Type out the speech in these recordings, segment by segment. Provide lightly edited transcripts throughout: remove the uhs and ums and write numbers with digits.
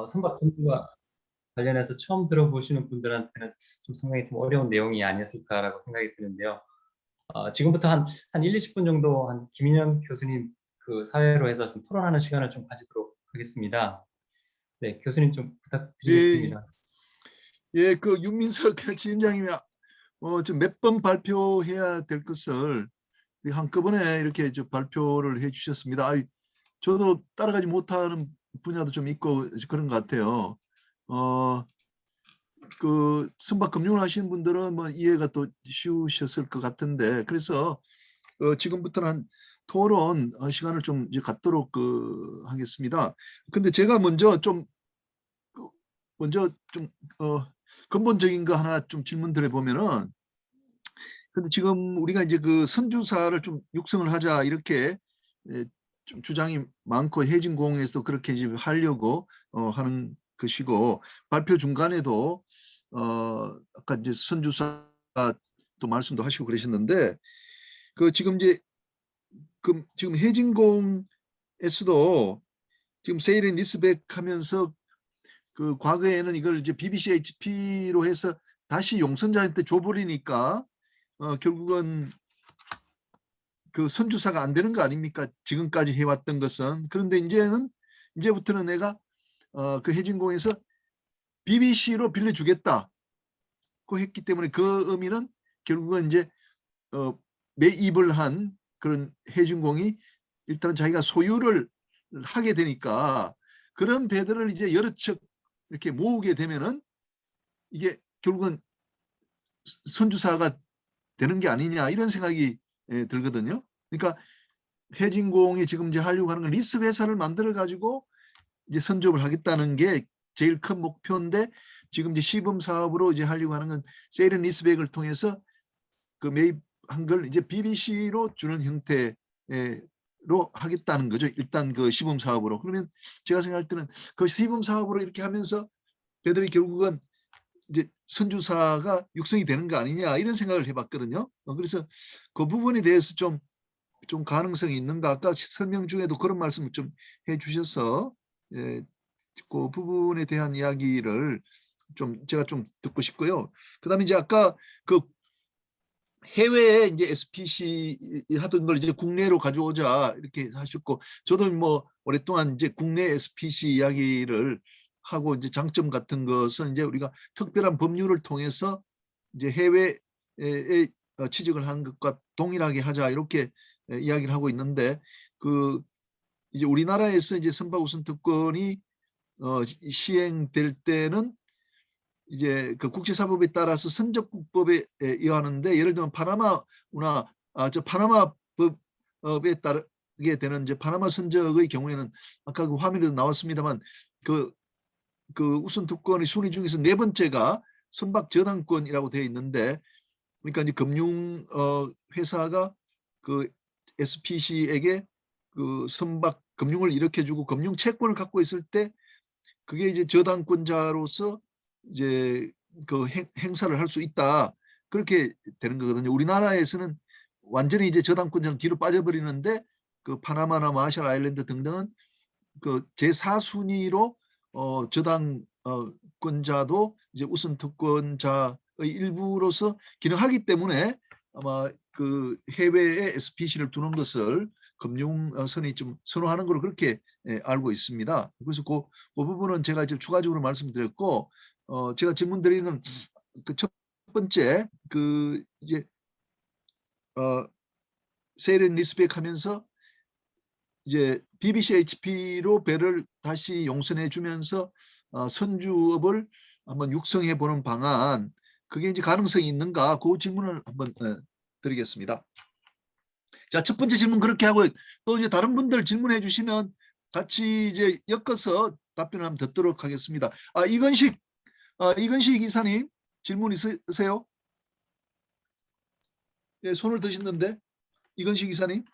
선박 경주와 관련해서 처음 들어보시는 분들한테는 좀 상당히 좀 어려운 내용이 아니었을까라고 생각이 드는데요. 지금부터 한 1, 20분 정도 한 김인현 교수님 그 사회로 해서 좀 토론하는 시간을 좀 가지도록 하겠습니다. 네, 교수님 좀 예, 부탁드리겠습니다. 예, 그 윤민석 지점장님이 좀 몇 번 발표해야 될 것을 한꺼번에 이렇게 발표를 해주셨습니다. 저도 따라가지 못하는 분야도 좀 있고 그런 것 같아요. 그 선박 금융을 하시는 분들은 뭐 이해가 또 쉬우셨을 것 같은데, 그래서 지금부터는 한 토론 시간을 좀 이제 갖도록 하겠습니다. 근데 제가 먼저 좀 근본적인 거 하나 좀 질문 드려보면은, 근데 지금 우리가 이제 그 선주사를 좀 육성을 하자 이렇게 좀 주장이 많고, 해진공에서도 그렇게 이제 하려고 하는 것이고, 발표 중간에도 아까 이제 선주사 또 말씀도 하시고 그러셨는데, 그 지금 이제 지금 해진공에서도 지금 세일인 리스백 하면서 그 과거에는 이걸 이제 BBCHP로 해서 다시 용선자한테 줘버리니까 결국은 그 선주사가 안 되는 거 아닙니까? 지금까지 해왔던 것은. 그런데 이제부터는 내가 그 해진공에서 BBC로 빌려주겠다고 했기 때문에, 그 의미는 결국은 이제 매입을 한 그런 해진공이 일단 자기가 소유를 하게 되니까, 그런 배들을 이제 여러 척 이렇게 모으게 되면은 이게 결국은 선주사가 되는 게 아니냐, 이런 생각이 들거든요. 그러니까 해진공이 지금 이제 하려고 하는 건 리스 회사를 만들어 가지고 이제 선점을 하겠다는 게 제일 큰 목표인데, 지금 이제 시범 사업으로 이제 하려고 하는 건 세일은 리스백을 통해서 그 매입한 걸 이제 BBC로 주는 형태로 하겠다는 거죠. 일단 그 시범 사업으로. 그러면 제가 생각할 때는 그 시범 사업으로 이렇게 하면서 배들이 결국은 이제 선주사가 육성이 되는 거 아니냐, 이런 생각을 해봤거든요. 그래서 그 부분에 대해서 좀 가능성이 있는가, 아까 설명 중에도 그런 말씀을 좀 해주셔서 그 부분에 대한 이야기를 제가 좀 듣고 싶고요. 그다음에 이제 아까 그 해외에 이제 SPC 하던 걸 이제 국내로 가져오자 이렇게 하셨고, 저도 뭐 오랫동안 이제 국내 SPC 이야기를 하고, 이제 장점 같은 것은 이제 우리가 특별한 법률을 통해서 이제 해외에 취직을 하는 것과 동일하게 하자, 이렇게 이야기를 하고 있는데, 그 이제 우리나라에서 이제 선박우선 특권이 시행될 때는 이제 그 국제사법에 따라서 선적국법에 의하는데, 예를 들면 파나마나 파나마 법에 따르게 되는 이제 파나마 선적의 경우에는, 아까 그 화면에도 나왔습니다만, 그 우선 특권의 순위 중에서 네 번째가 선박 저당권이라고 되어 있는데, 그러니까 이제 금융 회사가 그 SPC에게 그 선박 금융을 일으켜주고 금융 채권을 갖고 있을 때, 그게 이제 저당권자로서 이제 그 행사를 할 수 있다, 그렇게 되는 거거든요. 우리나라에서는 완전히 이제 저당권자는 뒤로 빠져버리는데, 그 파나마나 마샬 아일랜드 등등은 그 제4순위로 저당권자도 이제 우선 특권자의 일부로서 기능하기 때문에, 아마 그 해외에 SPC를 두는 것을 금융선이 좀 선호하는 걸로 그렇게 알고 있습니다. 그래서 그 부분은 제가 이제 추가적으로 말씀드렸고, 제가 질문 드리는 그 첫 번째, 그 이제 세일앤 리스백 하면서 이제 BBCHP로 배를 다시 용선해 주면서 선주업을 한번 육성해 보는 방안, 그게 이제 가능성이 있는가, 그 질문을 한번 드리겠습니다. 자, 첫 번째 질문 그렇게 하고, 또 이제 다른 분들 질문해 주시면 같이 이제 엮어서 답변을 한번 듣도록 하겠습니다. 이건식 이사님, 질문 있으세요? 예, 손을 드셨는데. 이건식 이사님.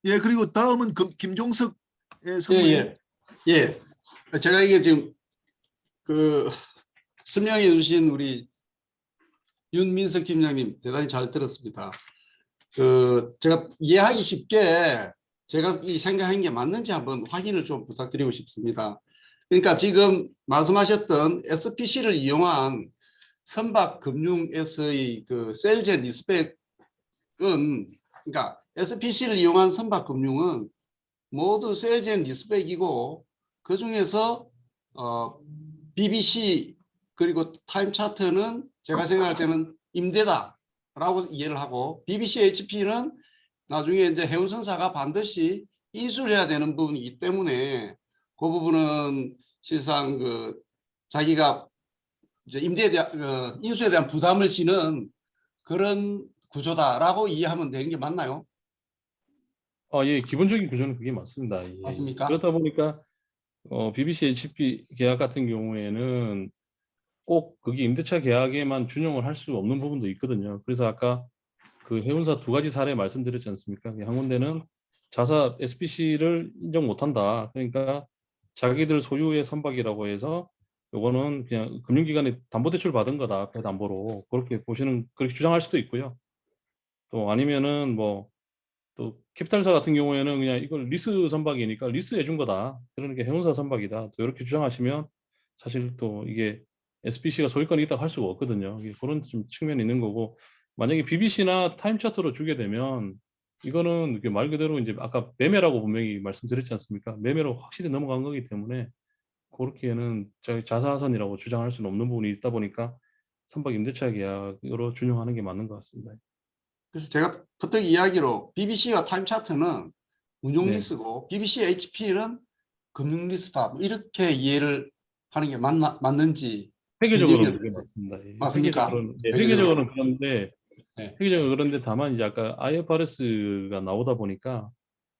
예, 그리고 다음은 김종석 사무님. 예. 제가 이게 지금 그 설명해 주신 우리 윤민석 팀장님 대단히 잘 들었습니다. 제가 이해하기 쉽게 제가 이 생각한 게 맞는지 한번 확인을 좀 부탁드리고 싶습니다. 그러니까 지금 말씀하셨던 SPC를 이용한 선박금융에서의 그 셀제 리스펙은, 그러니까 SPC를 이용한 선박금융은 모두 셀제 리스펙이고, 그 중에서 BBC 그리고 타임차트는 제가 생각할 때는 임대다라고 이해를 하고, BBC HP는 나중에 이제 해운선사가 반드시 인수해야 되는 부분이기 때문에 그 부분은 실상 그 자기가 이제 임대에 대한 인수에 대한 부담을 지는 그런 구조다라고 이해하면 되는 게 맞나요? 예, 기본적인 구조는 그게 맞습니다. 예. 맞습니까? 그렇다 보니까 BBC HP 계약 같은 경우에는 꼭 그게 임대차 계약에만 준용을 할 수 없는 부분도 있거든요. 그래서 아까 그 해운사 두 가지 사례 말씀드렸지 않습니까? 한 군데는 자사 SPC를 인정 못한다. 그러니까 자기들 소유의 선박이라고 해서 요거는 그냥 금융기관에 담보대출 받은 거다. 배담보로. 그렇게 보시는, 그렇게 주장할 수도 있고요. 또 아니면은 뭐 또 캐피탈사 같은 경우에는 그냥 이걸 리스 선박이니까 리스해 준 거다. 그러니까 해운사 선박이다. 또 이렇게 주장하시면 사실 또 이게 SPC가 소유권이 있다고 할 수가 없거든요. 이게 그런 좀 측면이 있는 거고, 만약에 BBC나 타임차트로 주게 되면 이거는 이게 말 그대로 이제 아까 매매라고 분명히 말씀드렸지 않습니까? 매매로 확실히 넘어간 거기 때문에 그렇게는 자사선이라고 주장할 수는 없는 부분이 있다 보니까 선박 임대차 계약으로 준용하는 게 맞는 것 같습니다. 그래서 제가 퍼뜩 이야기로 BBC와 타임차트는 운용 네. 리스고 BBC HP는 금융 리스다, 뭐 이렇게 이해를 하는 게 맞는지. 회계적으로는 그게 맞습니다. 예. 맞습니까? 회계적으로는 그런데 네. 회계적으로 그런데 다만 이제 아까 IFRS가 나오다 보니까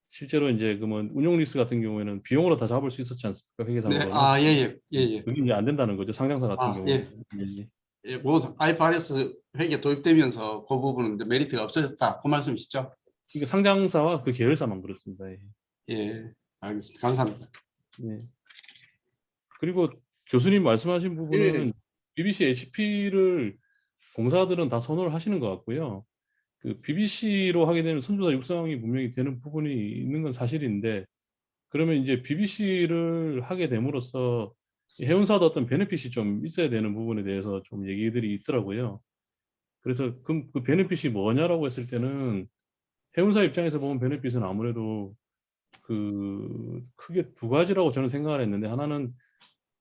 실제로 이제 그러면 운용 리스 같은 경우에는 비용으로 다 잡을 수 있었지 않습니까? 네, 회계상으로는. 예. 그게 이제 안 된다는 거죠. 상장사 같은 예. 경우는. 예. 예, 뭐 IFRS 회계 도입되면서 그 부분은 이제 메리트가 없어졌다, 그 말씀이시죠? 그러니까 상장사와 그 계열사만 그렇습니다. 예. 예, 알겠습니다. 감사합니다. 네. 그리고 교수님 말씀하신 예. 부분은 BBC HP를 공사들은 다 선호를 하시는 것 같고요. 그 BBC로 하게 되면 선조사 육성이 분명히 되는 부분이 있는 건 사실인데, 그러면 이제 BBC를 하게 됨으로써 해운사도 어떤 베네핏이 좀 있어야 되는 부분에 대해서 좀 얘기들이 있더라고요. 그래서 그럼 그 베네핏이 뭐냐라고 했을 때는 해운사 입장에서 보면 베네핏은 아무래도 그 크게 두 가지라고 저는 생각을 했는데, 하나는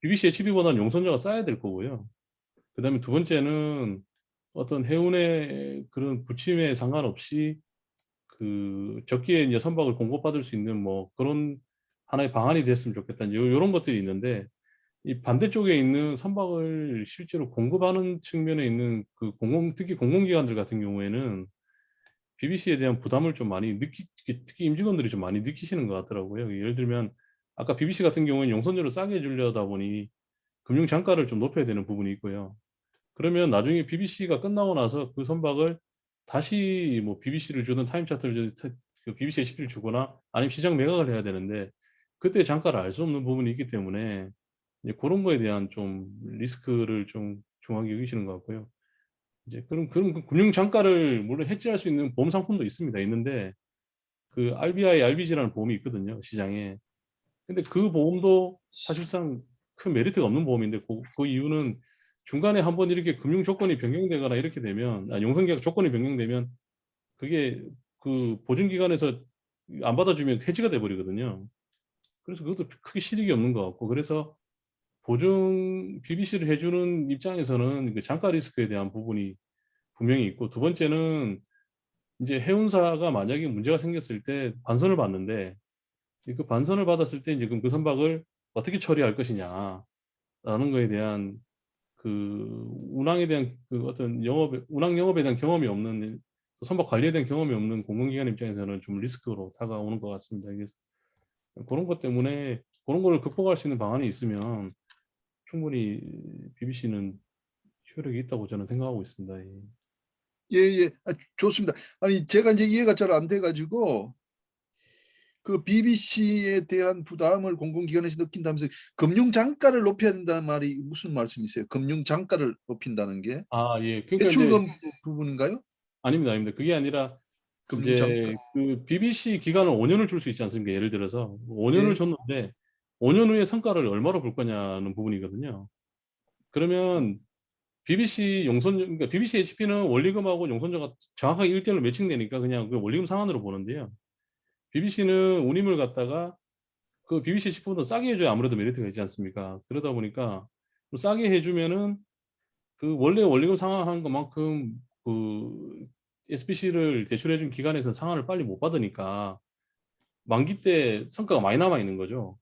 BBC HB보다는 용선료가 싸야 될 거고요. 그다음에 두 번째는 어떤 해운의 그런 부침에 상관없이 그 적기에 이제 선박을 공급받을 수 있는 뭐 그런 하나의 방안이 됐으면 좋겠다. 이런 것들이 있는데, 이 반대쪽에 있는 선박을 실제로 공급하는 측면에 있는 그 특히 공공기관들 같은 경우에는 BBC에 대한 부담을 좀 많이 특히 임직원들이 좀 많이 느끼시는 것 같더라고요. 예를 들면 아까 BBC 같은 경우에는 용선료를 싸게 주려다 보니 금융 단가를 좀 높여야 되는 부분이 있고요. 그러면 나중에 BBC가 끝나고 나서 그 선박을 다시 뭐 BBC를 주든 타임차트를 주든 BBC HP를 주거나 아니면 시장 매각을 해야 되는데, 그때 장가를 알 수 없는 부분이 있기 때문에 이제 그런 거에 대한 좀 리스크를 좀 중요하게 여기시는 것 같고요. 이제 그런 그 금융 장가를 물론 해지할 수 있는 보험 상품도 있는데 그 RBI, RBG라는 보험이 있거든요, 시장에. 근데 그 보험도 사실상 큰 메리트가 없는 보험인데, 그 이유는 중간에 한번 이렇게 금융 조건이 변경되거나 이렇게 되면, 용선계약 조건이 변경되면 그게 그 보증기관에서 안 받아주면 해지가 돼 버리거든요. 그래서 그것도 크게 실익이 없는 것 같고, 그래서 보증 BBC를 해주는 입장에서는 그 장가 리스크에 대한 부분이 분명히 있고, 두 번째는 이제 해운사가 만약에 문제가 생겼을 때 반선을 받는데, 그 반선을 받았을 때 이제 그럼 그 선박을 어떻게 처리할 것이냐라는 거에 대한 그 운항에 대한 그 어떤 운항 영업에 대한 경험이 없는, 선박 관리에 대한 경험이 없는 공공기관 입장에서는 좀 리스크로 다가오는 것 같습니다. 그래서 그런 것 때문에 그런 걸 극복할 수 있는 방안이 있으면 충분히 BBC는 효력이 있다고 저는 생각하고 있습니다. 예. 예. 좋습니다. 아니 제가 이제 이해가 잘 안 돼가지고 그 BBC에 대한 부담을 공공기관에서 느낀다면서 금융 단가를 높여야 된다는 말이 무슨 말씀이세요? 금융 단가를 높인다는 게 예. 그러니까 이제 대출금 부분인가요? 아닙니다. 그게 아니라 이제 그 BBC 기간을 5년을 줄 수 있지 않습니까? 예를 들어서 5년을 예. 줬는데 5년 후에 성과를 얼마로 볼 거냐는 부분이거든요. 그러면 BBC 용선 그러니까 BBC HP는 원리금하고 용선료가 정확하게 1대1로 매칭되니까 그냥 그 원리금 상한으로 보는데요. BBC는 운임을 갖다가 그 BBC HP보다 싸게 해줘야 아무래도 메리트가 있지 않습니까? 그러다 보니까 좀 싸게 해주면은 그 원래 원리금 상환한 것만큼 그 SBC를 대출해준 기관에서 상환을 빨리 못 받으니까 만기 때 성과가 많이 남아 있는 거죠.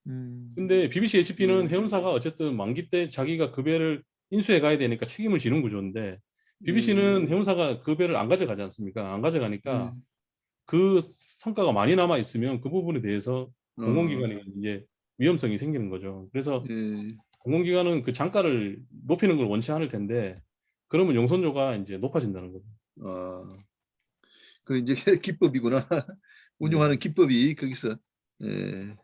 근데 BBC HP는 해운사가 어쨌든 만기 때 자기가 급여를 인수해 가야 되니까 책임을 지는 구조인데 BBC는 해운사가 급여를 안 가져가지 않습니까? 안 가져가니까 그 성과가 많이 남아 있으면 그 부분에 대해서 공공기관이 이제 위험성이 생기는 거죠. 그래서 예. 공공기관은 그 단가를 높이는 걸 원치 않을 텐데 그러면 용선료가 이제 높아진다는 거죠. 그 이제 기법이구나. 운용하는 기법이 거기서. 예.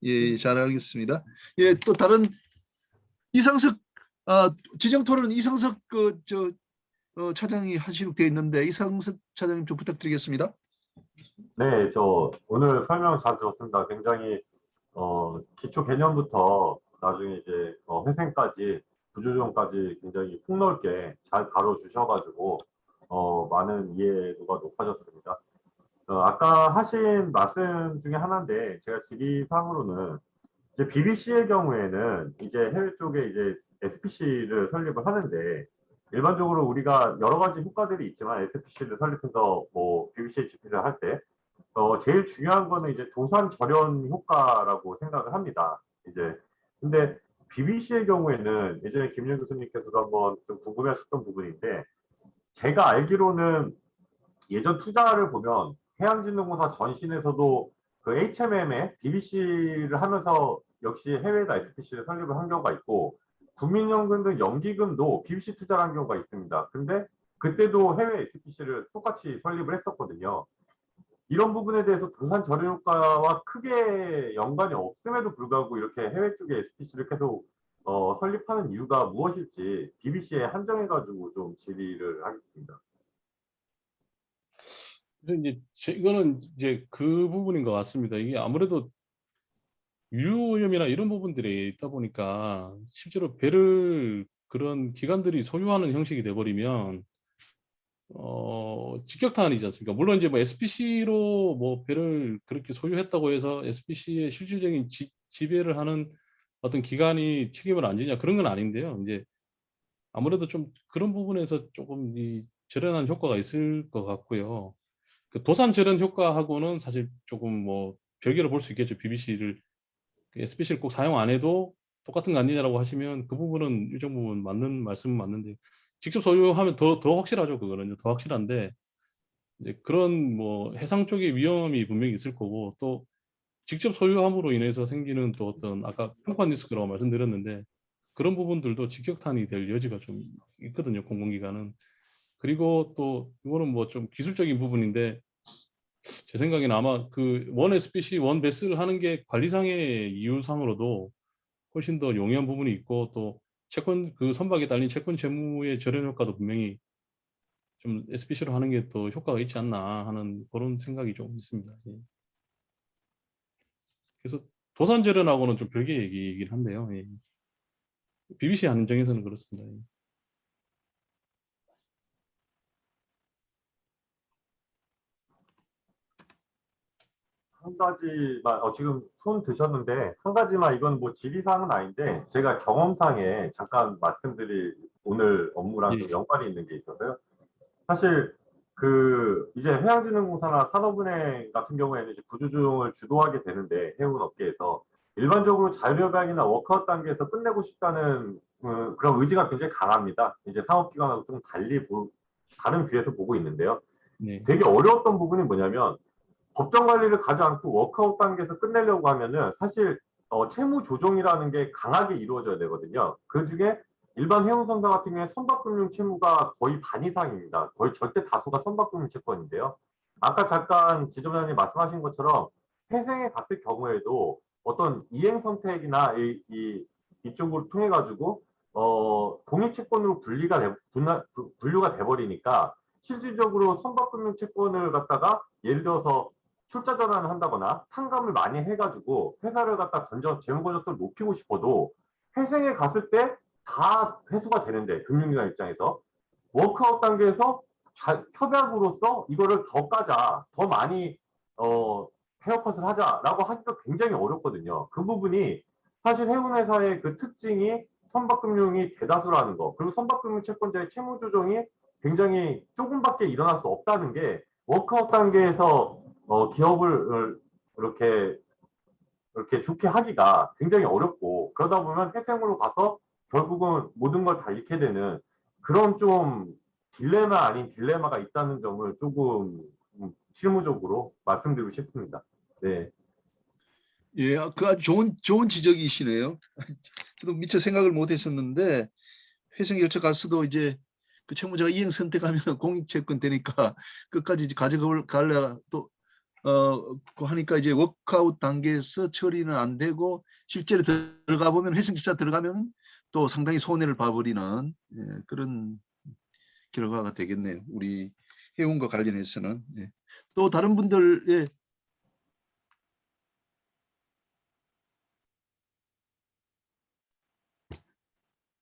예, 잘 알겠습니다. 예, 또 다른 이상석 지정 토론은 이상석 차장이 하시도록 되어 있는데 이상석 차장님 좀 부탁드리겠습니다. 네, 저 오늘 설명 잘 들었습니다. 굉장히 기초 개념부터 나중에 이제 회생까지 구조조정까지 굉장히 폭넓게 잘 다뤄주셔가지고 많은 이해도가 높아졌습니다. 아까 하신 말씀 중에 하나인데 제가 질의상으로는 이제 BBC의 경우에는 이제 해외 쪽에 이제 SPC를 설립을 하는데 일반적으로 우리가 여러 가지 효과들이 있지만 SPC를 설립해서 뭐 BBC HP를 할 때 제일 중요한 거는 이제 도산 절연 효과라고 생각을 합니다. 이제 근데 BBC의 경우에는 예전에 김윤 교수님께서도 한번 좀 궁금해하셨던 부분인데 제가 알기로는 예전 투자를 보면 해양진흥공사 전신에서도 그 HMM에 BBC를 하면서 역시 해외에다 SPC를 설립을 한 경우가 있고 국민연금 등 연기금도 BBC 투자를 한 경우가 있습니다. 근데 그때도 해외 SPC를 똑같이 설립을 했었거든요. 이런 부분에 대해서 도산 절연 효과와 크게 연관이 없음에도 불구하고 이렇게 해외 쪽에 SPC를 계속 설립하는 이유가 무엇일지 BBC에 한정해가지고 좀 질의를 하겠습니다. 그래서 이제 이거는 이제 그 부분인 것 같습니다. 이게 아무래도 유효오염이나 이런 부분들이 있다 보니까 실제로 배를 그런 기관들이 소유하는 형식이 돼버리면 직격탄이지 않습니까? 물론 이제 뭐 SPC로 뭐 배를 그렇게 소유했다고 해서 SPC의 실질적인 지배를 하는 어떤 기관이 책임을 안 지냐 그런 건 아닌데요. 이제 아무래도 좀 그런 부분에서 조금 이 절연한 효과가 있을 것 같고요. 그 도산 절연 효과하고는 사실 조금 뭐 별개로 볼 수 있겠죠. BBC를 SPC를 꼭 사용 안 해도 똑같은 거 아니냐라고 하시면 그 부분은 일정 부분 맞는 말씀은 맞는데 직접 소유하면 더 확실하죠. 그거는요. 더 확실한데 이제 그런 뭐 해상 쪽의 위험이 분명히 있을 거고 또 직접 소유함으로 인해서 생기는 또 어떤 아까 평판 리스크라고 말씀드렸는데 그런 부분들도 직격탄이 될 여지가 좀 있거든요. 공공기관은. 그리고 또 이거는 뭐 좀 기술적인 부분인데 제 생각에는 아마 그 원 SPC, 원 배스를 하는 게 관리상의 이유상으로도 훨씬 더 용이한 부분이 있고 또 채권 그 선박에 달린 채권 재무의 절연 효과도 분명히 좀 SPC로 하는 게 더 효과가 있지 않나 하는 그런 생각이 좀 있습니다. 예. 그래서 도산 절연하고는 좀 별개 얘기이긴 한데요. 예. BBC 한정에서는 그렇습니다. 예. 한 가지만 지금 손 드셨는데 한 가지만 이건 뭐 질의사항은 아닌데 제가 경험상에 잠깐 말씀드릴 오늘 업무랑 좀 예. 연관이 있는 게 있어서요. 사실 그 이제 해양진흥공사나 산업은행 같은 경우에는 이제 구조조정을 주도하게 되는데 해운 업계에서 일반적으로 자율협약이나 워크아웃 단계에서 끝내고 싶다는 그런 의지가 굉장히 강합니다. 이제 상업기관하고 좀 다른 뷰에서 보고 있는데요. 네. 되게 어려웠던 부분이 뭐냐면 법정 관리를 가지 않고 워크아웃 단계에서 끝내려고 하면은 사실 채무 조정이라는 게 강하게 이루어져야 되거든요. 그 중에 일반 해운선사 같은 경우에 선박금융 채무가 거의 반 이상입니다. 거의 절대 다수가 선박금융 채권인데요. 아까 잠깐 지점장님 말씀하신 것처럼 회생에 갔을 경우에도 어떤 이행 선택이나 이쪽으로 통해 가지고 공유 채권으로 분류가 돼버리니까 실질적으로 선박금융 채권을 갖다가 예를 들어서 출자 전환을 한다거나 탕감을 많이 해가지고 회사를 갖다 재무 건전성을 높이고 싶어도 회생에 갔을 때 다 회수가 되는데 금융기관 입장에서 워크아웃 단계에서 협약으로서 이거를 더 까자, 더 많이 헤어컷을 하자라고 하기가 굉장히 어렵거든요. 그 부분이 사실 해운회사의 그 특징이 선박금융이 대다수라는 거, 그리고 선박금융 채권자의 채무 조정이 굉장히 조금밖에 일어날 수 없다는 게 워크아웃 단계에서 기업을 이렇게 좋게 하기가 굉장히 어렵고, 그러다 보면 회생으로 가서 결국은 모든 걸 다 잃게 되는 그런 좀 딜레마 아닌 딜레마가 있다는 점을 조금 실무적으로 말씀드리고 싶습니다. 네. 예, 그 아주 좋은 지적이시네요. 저도 미처 생각을 못했었는데 회생 결제 가서도 이제 그 채무자가 이행 선택하면 공익채권 되니까 끝까지 이제 가져갈래 또 그 하니까 이제 워크아웃 단계에서 처리는 안 되고 실제로 들어가 보면 회생 절차 들어가면 또 상당히 손해를 봐버리는 그런 결과가 되겠네요. 우리 해운과 관련해서는. 예. 또 다른 분들 예.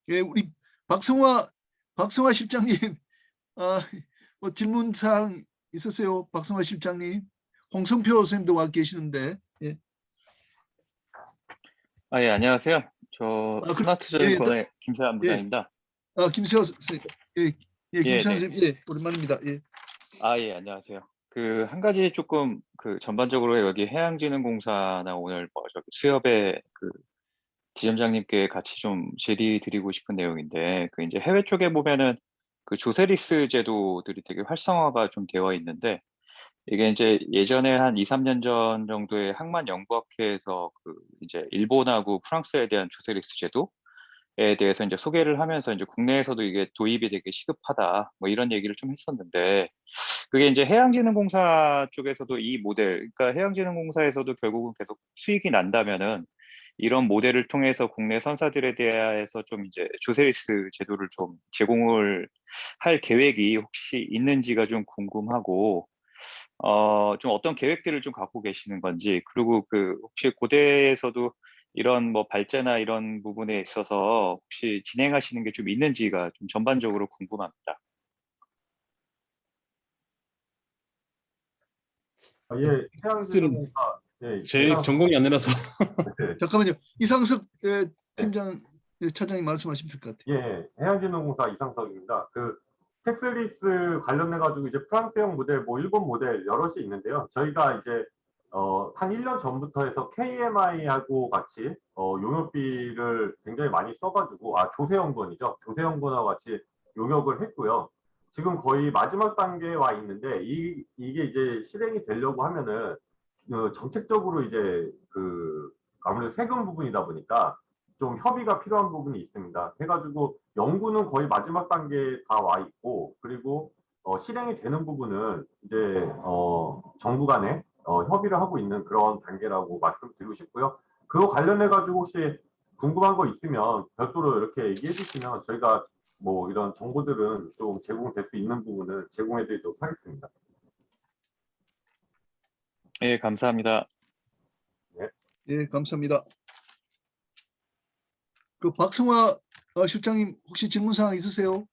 예, 우리 박성화 실장님, 뭐 질문 사항 있으세요? 박성화 실장님, 홍성표 선생님도 와 계시는데. 예. 예, 안녕하세요. 저 예, 하나투자증권의 김세환 예. 부장입니다. 김세호 선생님, 김세호 선생님, 예, 오랜만입니다. 예. 예, 안녕하세요. 그 한 가지 조금 그 전반적으로 여기 해양진흥공사나 오늘 뭐 저기 수협의 그 지점장님께 같이 좀 질의 드리고 싶은 내용인데, 그 이제 해외 쪽에 보면은 그 조세리스 제도들이 되게 활성화가 좀 되어 있는데, 이게 이제 예전에 한 2, 3년 전 정도에 항만 연구학회에서 그 이제 일본하고 프랑스에 대한 조세리스 제도에 대해서 이제 소개를 하면서 이제 국내에서도 이게 도입이 되게 시급하다, 뭐 이런 얘기를 좀 했었는데, 그게 이제 해양진흥공사 쪽에서도 이 모델, 그러니까 해양진흥공사에서도 결국은 계속 수익이 난다면은 이런 모델을 통해서 국내 선사들에 대해서 좀 이제 조세리스 제도를 좀 제공을 할 계획이 혹시 있는지가 좀 궁금하고, 좀 어떤 계획들을 좀 갖고 계시는 건지, 그리고 그 혹시 고대에서도 이런 뭐 발제나 이런 부분에 있어서 혹시 진행하시는 게 좀 있는지가 좀 전반적으로 궁금합니다. 예, 해양진흥공사 제 전공이 안 되라서 잠깐만요. 이상석 팀장, 차장님 말씀하시면 될 것 같아요. 예, 해양진흥공사 이상석입니다. 그 텍스리스 관련해 가지고 이제 프랑스형 모델, 뭐 일본 모델 여럿이 있는데요. 저희가 이제 한 1년 전부터 해서 KMI하고 같이 용역비를 굉장히 많이 써가지고 조세연구원이죠. 조세연구원하고 같이 용역을 했고요. 지금 거의 마지막 단계에 와 있는데 이게 이제 실행이 되려고 하면은 정책적으로 이제 그 아무래도 세금 부분이다 보니까 좀 협의가 필요한 부분이 있습니다. 해가지고 연구는 거의 마지막 단계에 다 와 있고, 그리고 실행이 되는 부분은 이제 정부 간에 협의를 하고 있는 그런 단계라고 말씀드리고 싶고요. 그거 관련해 가지고 혹시 궁금한 거 있으면 별도로 이렇게 얘기해 주시면 저희가 뭐 이런 정보들은 좀 제공될 수 있는 부분을 제공해 드리도록 하겠습니다. 예, 감사합니다. 예, 감사합니다. 그 박성화 실장님 혹시 질문 사항 있으세요?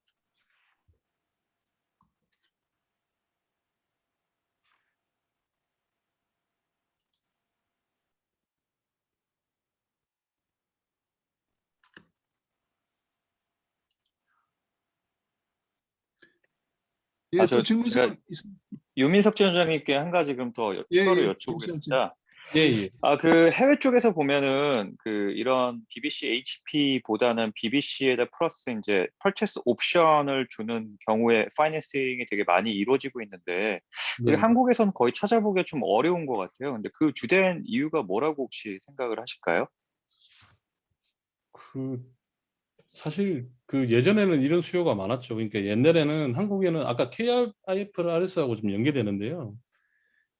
예, 또 질문 사항 있습니다. 유민석 지점장님께 한 가지 그럼 더 추가로 여쭤보겠습니다. 예. 그 해외 쪽에서 보면은 그 이런 BBC HP보다는 BBC에다 플러스 이제 퍼체스 옵션을 주는 경우에 파이낸싱이 되게 많이 이루어지고 있는데, 네. 한국에서는 거의 찾아보기가 좀 어려운 것 같아요. 근데 그 주된 이유가 뭐라고 혹시 생각을 하실까요? 그 사실 그 예전에는 이런 수요가 많았죠. 그러니까 옛날에는 한국에는 아까 KIFRS하고 좀 연계되는데요.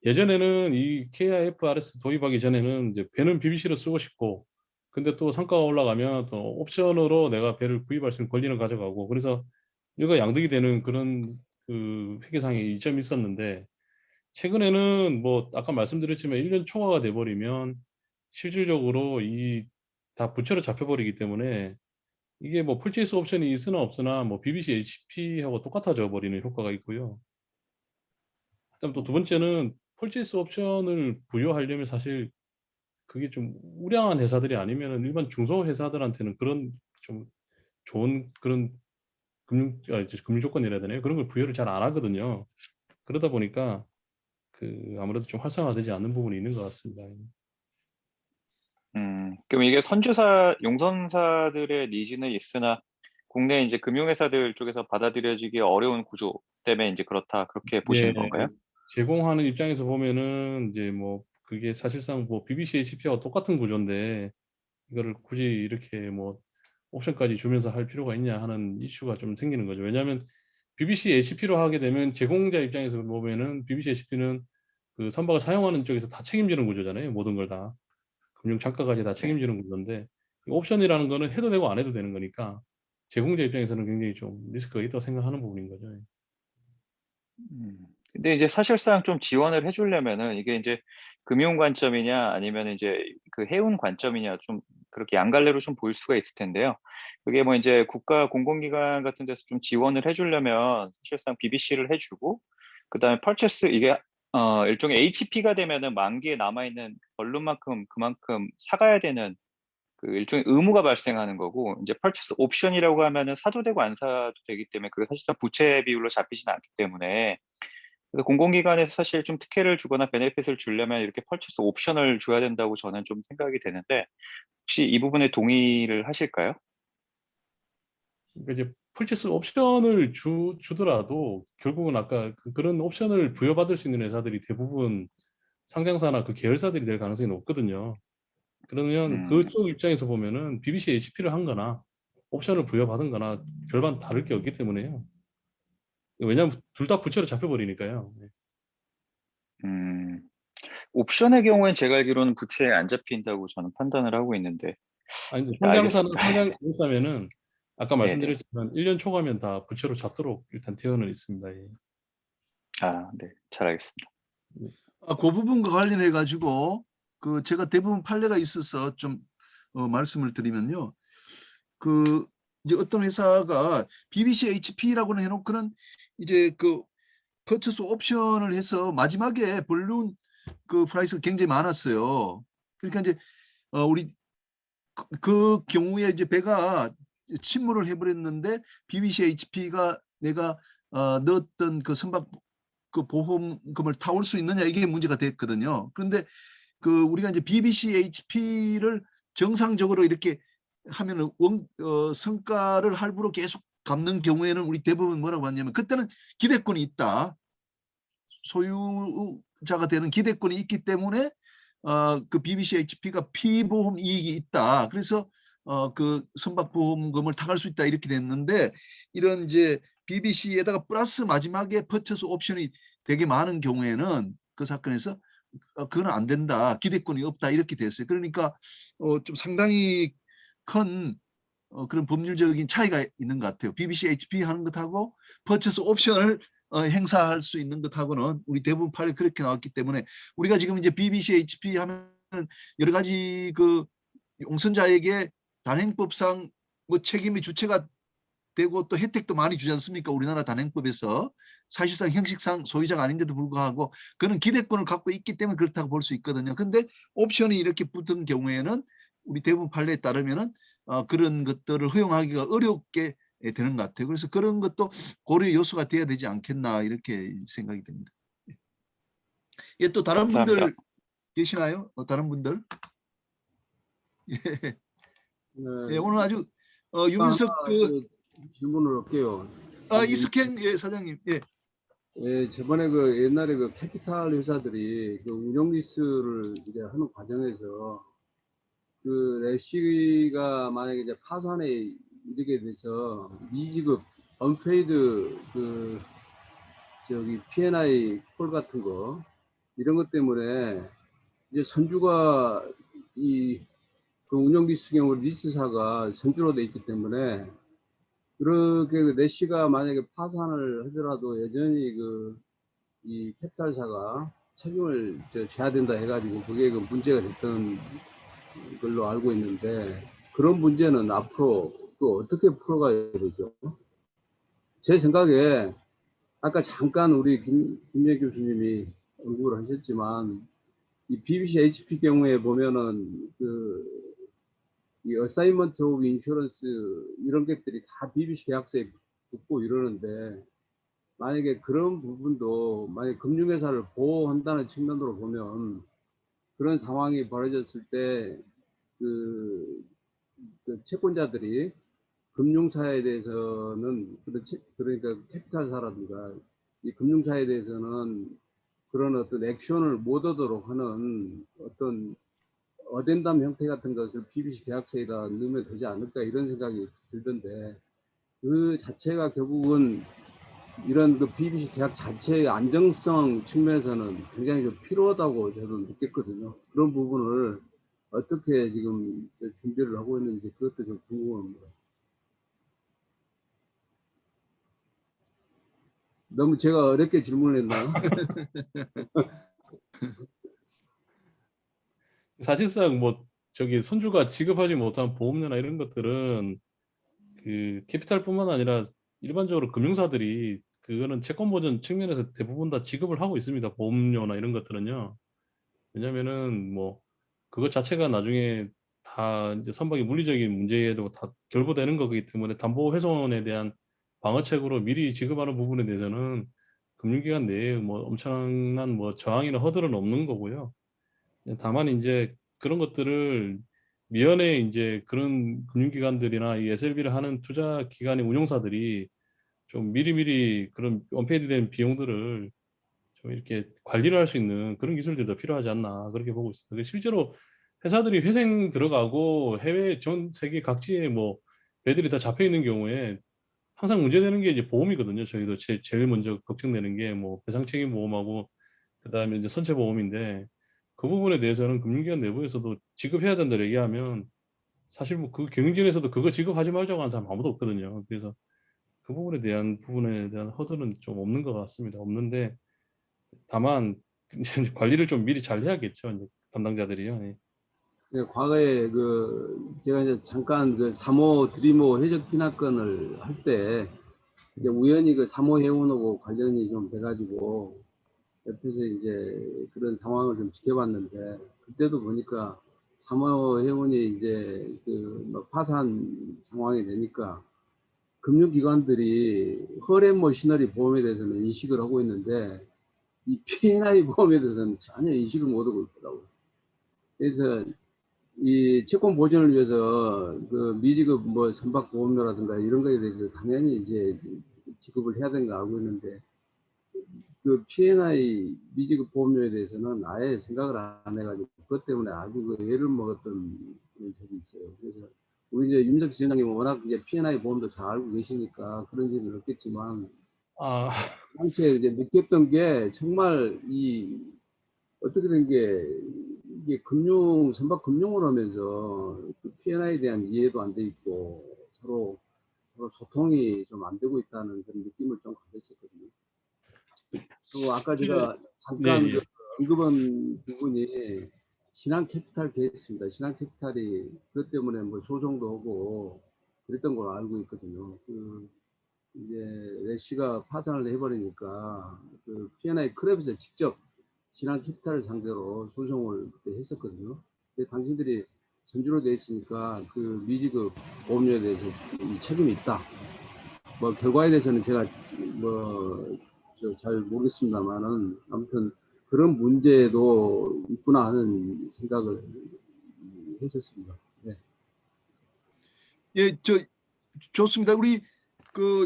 예전에는 이 KIFRS 도입하기 전에는 이제 배는 BBC로 쓰고 싶고, 근데 또 성과가 올라가면 또 옵션으로 내가 배를 구입할 수 있는 권리는 가져가고, 그래서 이거 양득이 되는 그런 그 회계상에 이점이 있었는데 최근에는 뭐 아까 말씀드렸지만 1년 초과가 돼버리면 실질적으로 이 다 부채로 잡혀버리기 때문에 이게 뭐 풀체이스 옵션이 있으나 없으나 뭐 BBC HP하고 똑같아져 버리는 효과가 있고요. 그다음 또 두 번째는 풀체이스 옵션을 부여하려면 사실 그게 좀 우량한 회사들이 아니면은 일반 중소 회사들한테는 그런 좀 좋은 그런 금융 조건이라 해야 되나요? 그런 걸 부여를 잘 안 하거든요. 그러다 보니까 그 아무래도 좀 활성화되지 않는 부분이 있는 것 같습니다. 그럼 이게 용선사들의 니즈는 있으나 국내 이제 금융회사들 쪽에서 받아들여지기 어려운 구조 때문에 이제 그렇게 보시는 네, 건가요? 제공하는 입장에서 보면은 이제 뭐 그게 사실상 뭐 BBC HP와 똑같은 구조인데 이거를 굳이 이렇게 뭐 옵션까지 주면서 할 필요가 있냐 하는 이슈가 좀 생기는 거죠. 왜냐하면 BBC HP로 하게 되면 제공자 입장에서 보면은 BBC HP는 그 선박을 사용하는 쪽에서 다 책임지는 구조잖아요. 모든 걸 다. 금융 창가까지 다 네. 책임지는 구조인데 이 옵션이라는 거는 해도 되고 안 해도 되는 거니까 제공자 입장에서는 굉장히 좀 리스크가 있다고 생각하는 부분인 거죠. 근데 이제 사실상 좀 지원을 해주려면은 이게 이제 금융 관점이냐 아니면 이제 그 해운 관점이냐 좀 그렇게 양갈래로 좀 보일 수가 있을 텐데요. 그게 뭐 이제 국가 공공기관 같은 데서 좀 지원을 해주려면 사실상 BBC를 해주고 그다음에 펄체스 이게 일종의 HP가 되면은 만기에 남아있는 벌금만큼 그만큼 사가야 되는 그 일종의 의무가 발생하는 거고 이제 펄체스 옵션이라고 하면은 사도 되고 안 사도 되기 때문에 그게 사실상 부채 비율로 잡히지는 않기 때문에 그래서 공공기관에서 사실 좀 특혜를 주거나 베네핏을 주려면 이렇게 펄체스 옵션을 줘야 된다고 저는 좀 생각이 되는데 혹시 이 부분에 동의를 하실까요? 그러니까 이제 풀체스 옵션을 주더라도 결국은 아까 그런 옵션을 부여받을 수 있는 회사들이 대부분 상장사나 그 계열사들이 될 가능성이 높거든요. 그러면 음, 그쪽 입장에서 보면은 BBC HP를 한 거나 옵션을 부여받은 거나 별반 다를 게 없기 때문에요. 왜냐하면 둘 다 부채로 잡혀버리니까요. 네. 음, 옵션의 경우엔 제가 알기로는 부채에 안 잡힌다고 저는 판단을 하고 있는데 아니, 상장사는 알겠습니다. 상장 계열사면은 아까 네네. 말씀드렸지만 1년 초과면 다 부채로 잡도록 일단 되어는 있습니다. 예. 아, 네. 잘 알겠습니다. 그 부분과 관련해 가지고 그 제가 대부분 판례가 있어서 좀 말씀을 드리면요. 그 이제 어떤 회사가 BBC HP라고는 해놓고는 이제 그 퍼처스 옵션을 해서 마지막에 벌룬 그 프라이스가 굉장히 많았어요. 그러니까 이제 우리 그 경우에 이제 배가 침몰을 해버렸는데 BBC HP가 내가 넣었던 그 선박 그 보험금을 타올 수 있느냐 이게 문제가 됐거든요. 그런데 그 우리가 이제 BBC HP를 정상적으로 이렇게 하면은 성과를 할부로 계속 갚는 경우에는 우리 대부분 뭐라고 하냐면 그때는 기대권이 있다. 소유자가 되는 기대권이 있기 때문에 그 BBC HP가 피보험 이익이 있다. 그래서 그 선박보험금을 타갈 수 있다 이렇게 됐는데 이런 이제 BBC에다가 플러스 마지막에 퍼처스 옵션이 되게 많은 경우에는 그 사건에서 그건 안 된다. 기대권이 없다. 이렇게 됐어요. 그러니까 좀 상당히 큰 그런 법률적인 차이가 있는 것 같아요. BBC HP 하는 것하고 퍼체스 옵션을 행사할 수 있는 것하고는 우리 대부분 판례 그렇게 나왔기 때문에 우리가 지금 이제 BBC HP 하면 여러 가지 그 용선자에게 단행법상 뭐 책임의 주체가 되고 또 혜택도 많이 주지 않습니까? 우리나라 단행법에서 사실상 형식상 소유자가 아닌데도 불구하고 그는 기대권을 갖고 있기 때문에 그렇다고 볼 수 있거든요. 근데 옵션이 이렇게 붙은 경우에는 우리 대부분 판례에 따르면은 그런 것들을 허용하기가 어렵게 되는 것 같아요. 그래서 그런 것도 고려 요소가 돼야 되지 않겠나 이렇게 생각이 됩니다. 예, 또 다른 감사합니다. 분들 계시나요? 다른 분들? 예, 예, 네, 오늘 아주 하나 유민석 그 질문을 할게요. 저기, 이스캔 예, 사장님. 예. 예, 저번에 그 옛날에 그 캐피탈 회사들이 그 운영 리스를 이제 하는 과정에서 그 래쉬가 만약에 이제 파산에 이르게 돼서 미지급, 언페이드 그 저기 P&I 콜 같은 거 이런 것 때문에 이제 선주가 이 그 운영 리스 경우 리스사가 선주로 돼 있기 때문에 그렇게 래시가 만약에 파산을 하더라도 여전히 이 캐피탈사가 책임을 져야 된다 해가지고 그게 문제가 됐던 걸로 알고 있는데, 그런 문제는 앞으로 또 어떻게 풀어가야 되죠? 제 생각에 아까 잠깐 우리 김재 교수님이 언급을 하셨지만, 이 BBC HP 경우에 보면은 이 어사이먼트 오브 인슈런스 이런 것들이 다 BBC 계약서에 붙고 이러는데, 만약에 그런 부분도 만약 금융회사를 보호한다는 측면으로 보면 그런 상황이 벌어졌을 때 그 채권자들이 금융사에 대해서는 그러니까 캐피탈사라든가 이 금융사에 대해서는 그런 어떤 액션을 못 얻도록 하는 어떤 어덴담 형태 같은 것을 BBC 계약서에다 넣으면 되지 않을까 이런 생각이 들던데, 그 자체가 결국은 이런 BBC 계약 자체의 안정성 측면에서는 굉장히 좀 필요하다고 저는 느꼈거든요. 그런 부분을 어떻게 지금 준비를 하고 있는지 그것도 좀 궁금합니다. 너무 제가 어렵게 질문을 했나요? 사실상 뭐 저기 손주가 지급하지 못한 보험료나 이런 것들은 그 캐피탈뿐만 아니라 일반적으로 금융사들이 그거는 채권 보전 측면에서 대부분 다 지급을 하고 있습니다. 보험료나 이런 것들은요. 왜냐면은 뭐 그것 자체가 나중에 다 이제 선박의 물리적인 문제에도 다 결부되는 거기 때문에 담보훼손에 대한 방어책으로 미리 지급하는 부분에 대해서는 금융기관 내에 뭐 엄청난 뭐 저항이나 허들은 없는 거고요. 다만 이제 그런 것들을 미연에 이제 그런 금융기관들이나 이 SLB를 하는 투자 기관의 운용사들이 좀 미리미리 그런 언페이드된 비용들을 좀 이렇게 관리를 할 수 있는 그런 기술들도 필요하지 않나 그렇게 보고 있습니다. 실제로 회사들이 회생 들어가고 해외 전 세계 각지에 뭐 배들이 다 잡혀 있는 경우에 항상 문제되는 게 이제 보험이거든요. 저희도 제일 먼저 걱정되는 게 뭐 배상책임 보험하고 그다음에 이제 선체 보험인데, 그 부분에 대해서는 금융기관 내부에서도 지급해야 된다 얘기하면 사실 뭐 그 경영진에서도 그거 지급하지 말자고 하는 사람 아무도 없거든요. 그래서 그 부분에 대한 허들은 좀 없는 것 같습니다. 없는데 다만 이제 관리를 좀 미리 잘 해야겠죠. 이제 담당자들이요. 예. 네, 과거에 제가 이제 잠깐 3호 드리모 해적 피난건을 할 때 이제 우연히 3호 해운하고 관련이 좀 돼가지고 옆에서 이제 그런 상황을 좀 지켜봤는데, 그때도 보니까 3호 해운이 이제 막 파산 상황이 되니까 금융기관들이 허렘 머시너리 보험에 대해서는 인식을 하고 있는데 이 P&I 보험에 대해서는 전혀 인식을 못하고 있더라고요. 그래서 이 채권 보전을 위해서 미지급 뭐 선박 보험료라든가 이런 거에 대해서 당연히 이제 지급을 해야 되는 거 알고 있는데, P&I 미지급 보험료에 대해서는 아예 생각을 안 해가지고 그것 때문에 아주 애를 먹었던 그런 적이 있어요. 그래서 우리 이제 윤석 지회장님은 워낙 이제 P&I 보험도 잘 알고 계시니까 그런 일은 없겠지만, 아, 당시에 이제 느꼈던 게 정말 어떻게 된 게 이게 선박 금융을 하면서 P&I에 대한 이해도 안 돼 있고 서로 소통이 좀 안 되고 있다는 그런 느낌을 좀 가졌었거든요. 또 아까 제가 잠깐 네, 예. 언급한 부분이 신한 캐피탈 케이스입니다. 신한 캐피탈이 그것 때문에 뭐 소송도 하고 그랬던 걸로 알고 있거든요. 이제 래시가 파산을 해버리니까 P&I 클럽에서 직접 신한 캐피탈을 상대로 소송을 그때 했었거든요. 근데 당신들이 선주로 돼 있으니까 미지급 보험료에 대해서 이 책임이 있다. 뭐 결과에 대해서는 제가 잘 모르겠습니다만은 아무튼 그런 문제도 있구나 하는 생각을 했었습니다. 네. 예, 좋습니다. 우리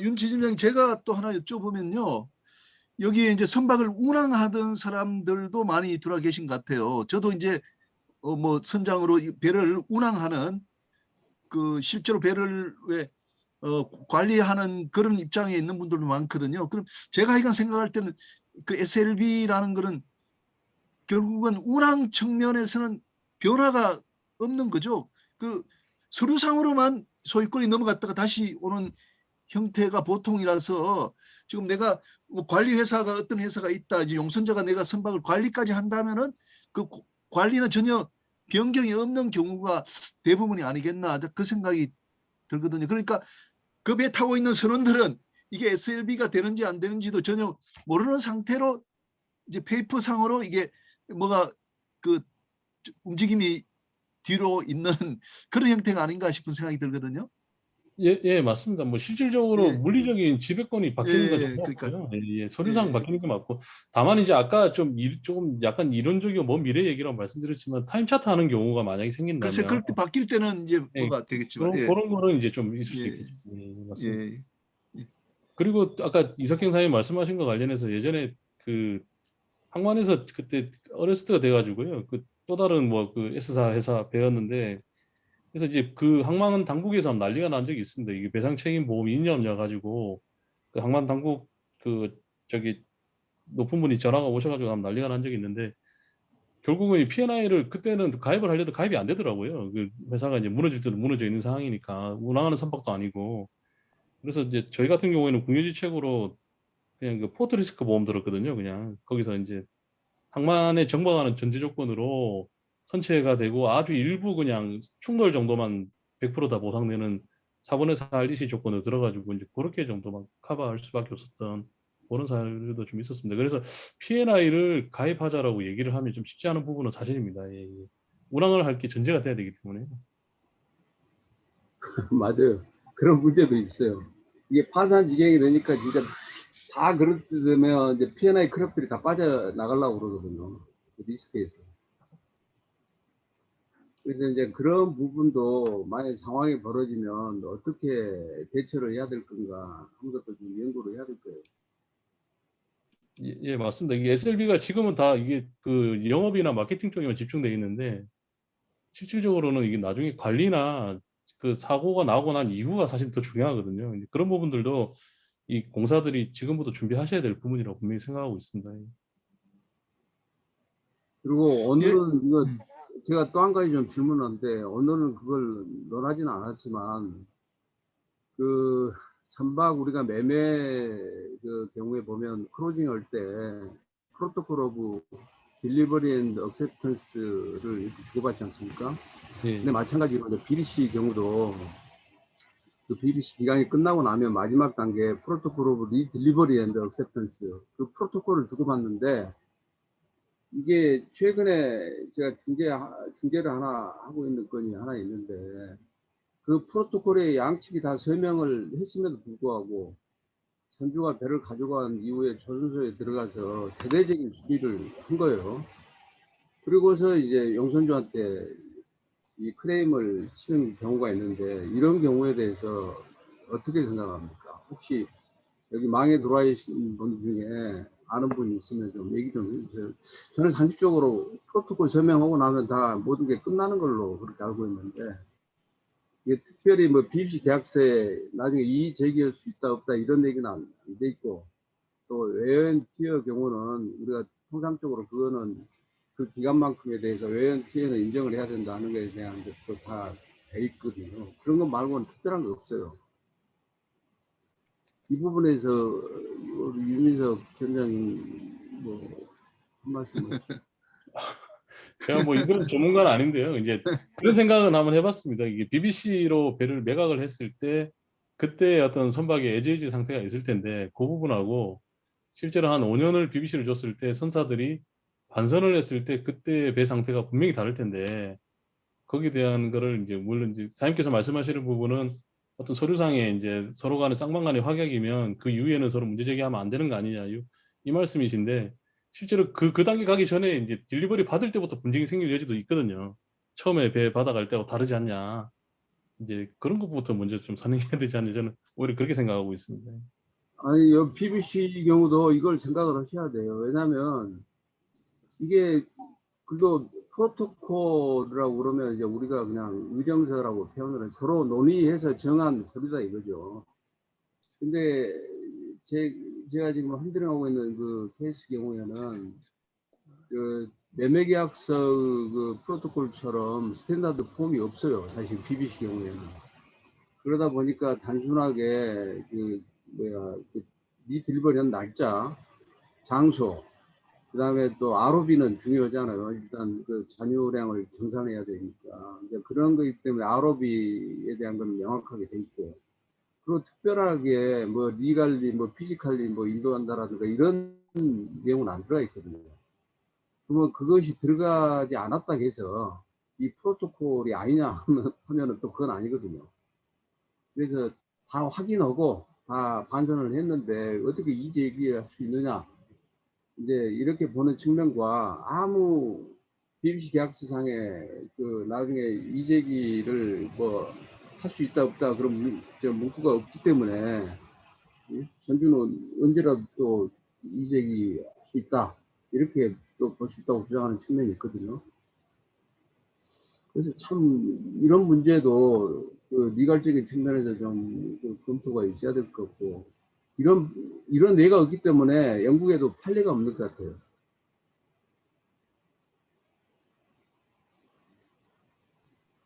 윤 지점장, 제가 또 하나 여쭤보면요. 여기에 이제 선박을 운항하던 사람들도 많이 들어와 계신 것 같아요. 저도 이제 뭐 선장으로 배를 운항하는 실제로 배를 관리하는 그런 입장에 있는 분들도 많거든요. 그럼 제가 이건 생각할 때는 SLB라는 거는 결국은 운항 측면에서는 변화가 없는 거죠. 서류상으로만 소유권이 넘어갔다가 다시 오는 형태가 보통이라서 지금 내가 뭐 관리 회사가 어떤 회사가 있다 이제 용선자가 내가 선박을 관리까지 한다면은 그 관리는 전혀 변경이 없는 경우가 대부분이 아니겠나 그 생각이 들거든요. 그러니까 그 배 타고 있는 선원들은 이게 SLB가 되는지 안 되는지도 전혀 모르는 상태로 이제 페이퍼상으로 이게 뭐가 그 움직임이 뒤로 있는 그런 형태가 아닌가 싶은 생각이 들거든요. 예, 맞습니다. 뭐 실질적으로 예. 물리적인 지배권이 바뀌는 건 예, 전혀 그러니까. 없고요. 서류상 예. 바뀌는 게 맞고, 다만 이제 아까 조금 약간 이론적이고 먼 미래 얘기라고 말씀드렸지만 타임 차트 하는 경우가 만약에 글쎄 생긴다면, 그렇게 바뀔 때는 이제 예, 뭐가 되겠지만 그런 거는 이제 좀 있을 수 예. 있겠죠. 맞습니다. 예. 그리고 아까 이석경 사장님 말씀하신 거 관련해서 예전에 그 항만에서 그때 어레스트가 돼가지고요. 그 또 다른 뭐 그 S사 회사 배웠는데, 그래서 이제 그 항만 당국에서 한번 난리가 난 적이 있습니다. 이게 배상 책임 보험이 있냐 없냐 가지고 그 항만 당국 그 저기 높은 분이 전화가 오셔가지고 한번 난리가 난 적이 있는데, 결국은 이 P&I를 그때는 가입을 하려도 가입이 안 되더라고요. 그 회사가 이제 무너질 때도 무너져 있는 상황이니까 운항하는 선박도 아니고. 그래서 이제 저희 같은 경우에는 국유지책으로 그냥 그 포트 리스크 보험 들었거든요. 그냥 거기서 이제 항만에 정박하는 전제 조건으로 선체가 되고 아주 일부 그냥 충돌 정도만 100%다 보상되는 4분의 4 RDC 조건으로 들어가지고 이제 그렇게 정도만 커버할 수밖에 없었던 그런 사례도 좀 있었습니다. 그래서 P&I를 가입하자라고 얘기를 하면 좀 쉽지 않은 부분은 사실입니다. 예. 운항을 할 게 전제가 돼야 되기 때문에. 맞아요. 그런 문제도 있어요. 이게 파산 지경이 되니까 진짜 다 그렇게 되면 이제 P&I 클럽들이 다 빠져나가려고 그러거든요. 그 리스크에서. 그래서 이제 그런 부분도 만약 상황이 벌어지면 어떻게 대처를 해야 될 건가 하는 것도 좀 연구를 해야 될 거예요. 예, 맞습니다. 이게 SLB가 지금은 다 이게 그 영업이나 마케팅 쪽에만 집중되어 있는데, 실질적으로는 이게 나중에 관리나 그 사고가 나고 난 이후가 사실 더 중요하거든요. 이제 그런 부분들도 이 공사들이 지금부터 준비하셔야 될 부분이라고 분명히 생각하고 있습니다. 그리고 예. 오늘은 이거 제가 또 한 가지 좀 질문하는데 오늘은 그걸 논하지는 않았지만 그 선박 우리가 매매 그 경우에 보면 크로징 할 때 프로토콜 오브 딜리버리 앤 액셉턴스를 이렇게 주고받지 않습니까? 예. 근데 마찬가지로 BBC 경우도 그 BBC 기간이 끝나고 나면 마지막 단계 프로토콜 오브 리딜리버리 앤 액셉턴스 그 프로토콜을 주고받는데 이게 최근에 제가 중재를 하나 하고 있는 건이 하나 있는데 그 프로토콜에 양측이 다 서명을 했음에도 불구하고 선주가 배를 가져간 이후에 조선소에 들어가서 대대적인 수리를 한 거예요. 그리고서 이제 용선주한테 이 클레임을 치는 경우가 있는데 이런 경우에 대해서 어떻게 생각합니까? 혹시 여기 망에 들어와 계신 분 중에 아는 분이 있으면 좀 얘기 좀 해주세요. 저는 상식적으로 프로토콜 서명하고 나면 다 모든 게 끝나는 걸로 그렇게 알고 있는데 이게 특별히 뭐 BBC 계약서에 나중에 이의 제기할 수 있다 없다 이런 얘기는 안 돼 있고 또 외연 티어 경우는 우리가 통상적으로 그거는 그 기간만큼에 대해서 외연 티어는 인정을 해야 된다는 것에 대한 것도 다 돼 있거든요. 그런 것 말고는 특별한 게 없어요. 이 부분에서 우리 유민석 전장님 뭐 한 말씀을 제가 뭐 이건 전문가는 아닌데요. 이제 그런 생각은 한번 해봤습니다. 이게 BBC로 배를 매각을 했을 때 그때 어떤 선박의 에지에지 상태가 있을 텐데 그 부분하고 실제로 한 5년을 BBC를 줬을 때 선사들이 반선을 했을 때 그때 배 상태가 분명히 다를 텐데, 거기에 대한 거를 이제 물론 이제 사장님께서 말씀하시는 부분은 어떤 서류상에 이제 서로 간에 쌍방 간의 확약이면 그 이후에는 서로 문제 제기하면 안 되는 거 아니냐 이 말씀이신데, 실제로 그 단계 가기 전에 이제 딜리버리 받을 때부터 분쟁이 생길 여지도 있거든요. 처음에 배 받아갈 때하고 다르지 않냐. 이제 그런 것부터 먼저 좀 선행해야 되지 않냐, 저는 오히려 그렇게 생각하고 있습니다. 아니 요 BBC 경우도 이걸 생각을 하셔야 돼요. 왜냐하면 이게 그거 프로토콜이라고 그러면 이제 우리가 그냥 의정서라고 표현을 해 서로 논의해서 정한 서류다 이거죠. 근데 제가 지금 핸들링하고 있는 그 케이스 경우에는 그 매매계약서 그 프로토콜처럼 스탠다드 폼이 없어요. 사실 BBC 경우에는. 그러다 보니까 단순하게 그 뭐야 미 딜버리한 날짜, 장소, 그다음에 또 ROB는 중요하잖아요. 일단 그 잔유량을 정산해야 되니까 이제 그런 거기 때문에 ROB에 대한 건 명확하게 돼 있고, 그리고 특별하게 뭐 리갈리, 뭐 피지컬리 뭐 인도한다라든가 이런 내용은 안 들어가 있거든요. 그러면 그것이 들어가지 않았다 해서 이 프로토콜이 아니냐 하면은 또 그건 아니거든요. 그래서 다 확인하고 다 반선을 했는데 어떻게 이제 얘기할 수 있느냐, 이제 이렇게 보는 측면과 아무 BBC 계약서상에 그 나중에 이재기를 뭐 할 수 있다 없다 그런 저 문구가 없기 때문에 전주는 언제라도 또 이재기 할 수 있다 이렇게 또 볼 수 있다고 주장하는 측면이 있거든요. 그래서 참 이런 문제도 그 미갈적인 측면에서 좀그 검토가 있어야 될 것 같고, 이런 예가 없기 때문에 영국에도 판례가 없는 것 같아요.